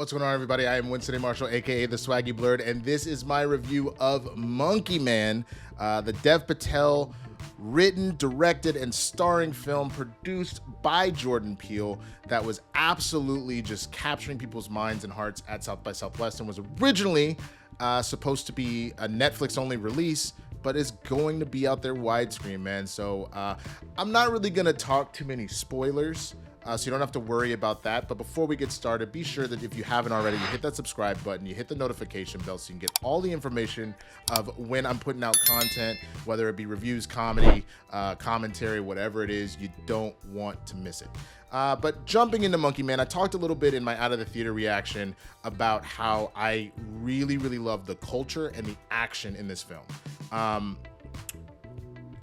What's going on, everybody? I am Winston A. Marshall, aka the Swaggy Blurred, and this is my review of Monkey Man, the Dev Patel written, directed, and starring film produced by Jordan Peele that was absolutely just capturing people's minds and hearts at South by Southwest and was originally supposed to be a Netflix-only release, but is going to be out there widescreen, man. So I'm not really going to talk too many spoilers. So you don't have to worry about that. But before we get started, be sure that if you haven't already, you hit that subscribe button, you hit the notification bell so you can get all the information of when I'm putting out content, whether it be reviews, comedy, commentary, whatever it is. You don't want to miss it. But jumping into Monkey Man, I talked a little bit in my Out of the Theater reaction about how I really, really love the culture and the action in this film.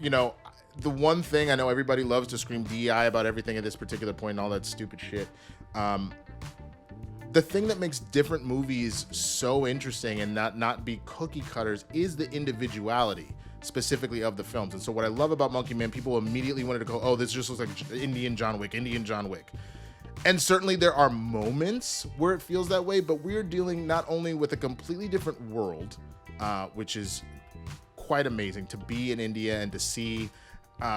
You know, the one thing I know everybody loves to scream DEI about everything at this particular point and all that stupid shit. The thing that makes different movies so interesting and not be cookie cutters is the individuality, specifically of the films. And so what I love about Monkey Man, people immediately wanted to go, oh, this just looks like Indian John Wick. And certainly there are moments where it feels that way, but we're dealing not only with a completely different world, which is quite amazing to be in India and to see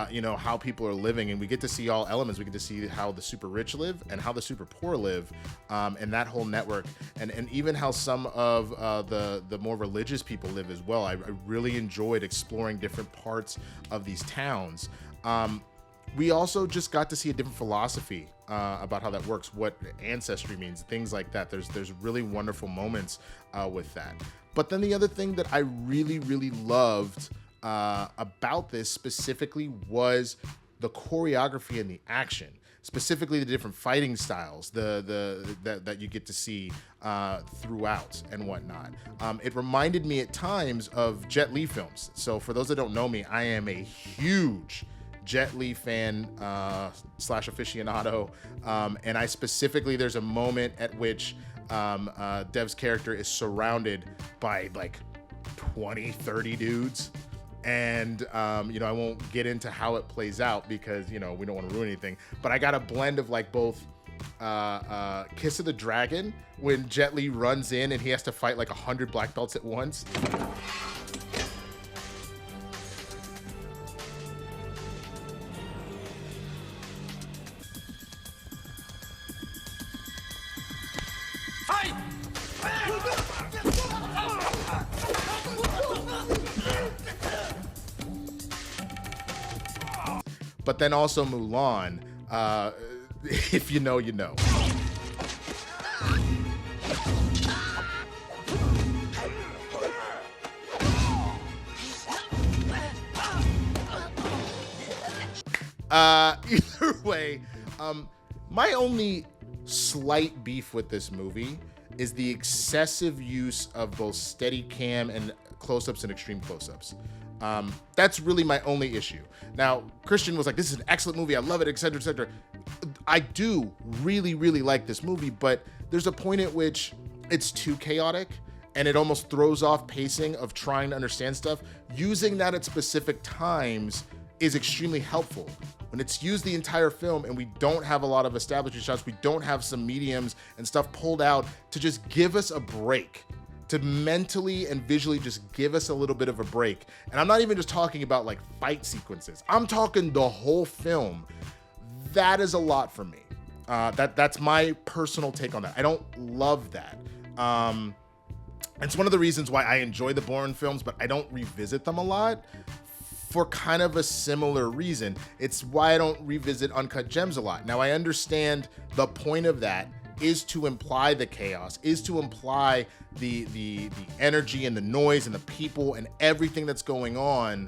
you know, how people are living, and we get to see all elements. We get to see how the super rich live and how the super poor live, and that whole network, and even how some of the more religious people live as well. I really enjoyed exploring different parts of these towns. We also just got to see a different philosophy about how that works, what ancestry means, things like that. There's really wonderful moments with that. But then the other thing that I really, really loved about this specifically was the choreography and the action, specifically the different fighting styles that you get to see throughout and whatnot. It reminded me at times of Jet Li films. So for those that don't know me, I am a huge Jet Li fan slash aficionado, and I specifically, there's a moment at which Dev's character is surrounded by like 20, 30 dudes. And, you know, I won't get into how it plays out because, you know, we don't want to ruin anything. But I got a blend of like both Kiss of the Dragon, when Jet Li runs in and he has to fight like 100 black belts at once. But then also Mulan, if you know, you know. Either way, my only slight beef with this movie is the excessive use of both steady cam and close-ups and extreme close-ups. That's really my only issue. Now, Christian was like, this is an excellent movie, I love it, etc., etc. I do really, really like this movie, but there's a point at which it's too chaotic and it almost throws off pacing of trying to understand stuff. Using that at specific times is extremely helpful. When it's used the entire film and we don't have a lot of establishing shots, we don't have some mediums and stuff pulled out to just give us a break, to mentally and visually just give us a little bit of a break. And I'm not even just talking about like fight sequences. I'm talking the whole film. That is a lot for me. That's my personal take on that. I don't love that. It's one of the reasons why I enjoy the Bourne films, but I don't revisit them a lot for kind of a similar reason. It's why I don't revisit Uncut Gems a lot. Now, I understand the point of that is to imply the chaos, is to imply the energy and the noise and the people and everything that's going on.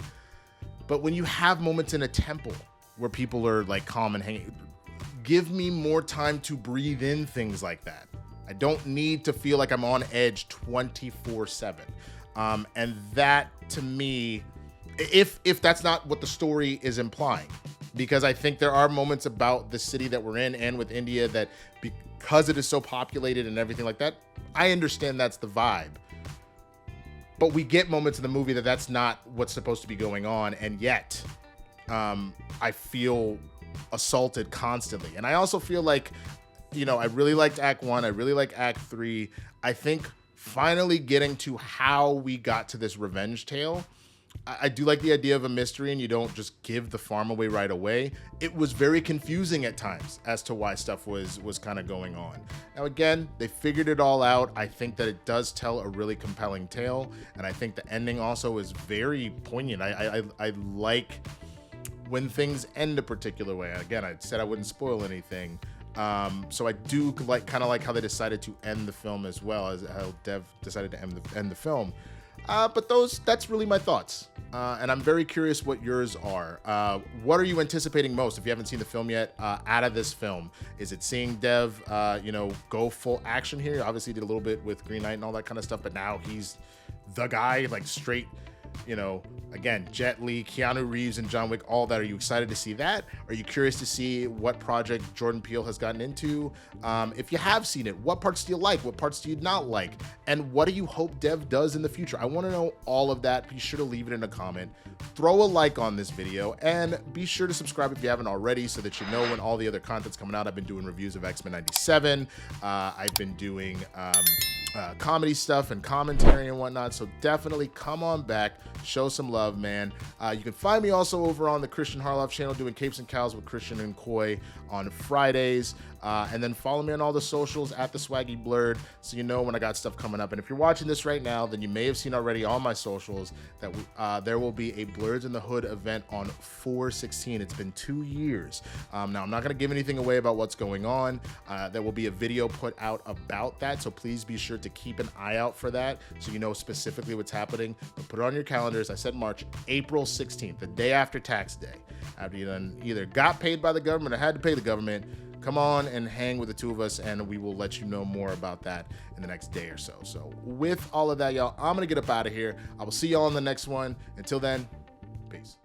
But when you have moments in a temple where people are like calm and hanging, give me more time to breathe in things like that. I don't need to feel like I'm on edge 24/7. And that, to me, if that's not what the story is implying, because I think there are moments about the city that we're in and with India that, because it is so populated and everything like that, I understand that's the vibe. But we get moments in the movie that that's not what's supposed to be going on, and yet I feel assaulted constantly. And I also feel like I really liked Act 1. I really like Act 3. I think finally getting to how we got to this revenge tale, I do like the idea of a mystery and you don't just give the farm away right away. It was very confusing at times as to why stuff was kind of going on. Now, again, they figured it all out. I think that it does tell a really compelling tale, and I think the ending also is very poignant. I like when things end a particular way. Again, I said I wouldn't spoil anything. So I do kind of like how they decided to end the film, as well as how Dev decided to end the film. But that's really my thoughts. And I'm very curious what yours are. What are you anticipating most, if you haven't seen the film yet, out of this film? Is it seeing Dev, go full action here? Obviously, he did a little bit with Green Knight and all that kind of stuff, but now he's the guy, like straight, again, Jet Li, Keanu Reeves, and John Wick, all that. Are you excited to see that? Are you curious to see what project Jordan Peele has gotten into? If you have seen it, what parts do you like? What parts do you not like? And what do you hope Dev does in the future? I want to know all of that. Be sure to leave it in a comment. Throw a like on this video, and be sure to subscribe if you haven't already, so that you know when all the other content's coming out. I've been doing reviews of X-Men 97. I've been doing comedy stuff and commentary and whatnot, so definitely come on back, show some love, man. You can find me also over on the Christian Harloff channel doing Capes and Cows with Christian and Coy on Fridays, and then follow me on all the socials at the Swaggy Blurred, so you know when I got stuff coming up. And if you're watching this right now, then you may have seen already on my socials that there will be a Blurs in the Hood event on 4/16. It's been 2 years. Now, I'm not going to give anything away about what's going on. There will be a video put out about that, so please be sure to keep an eye out for that, so you know specifically what's happening. But put it on your calendars. I said March, April 16th, the day after tax day. After you done either got paid by the government or had to pay the government, come on and hang with the two of us, and we will let you know more about that in the next day or so. So with all of that, y'all, I'm going to get up out of here. I will see y'all on the next one. Until then, peace.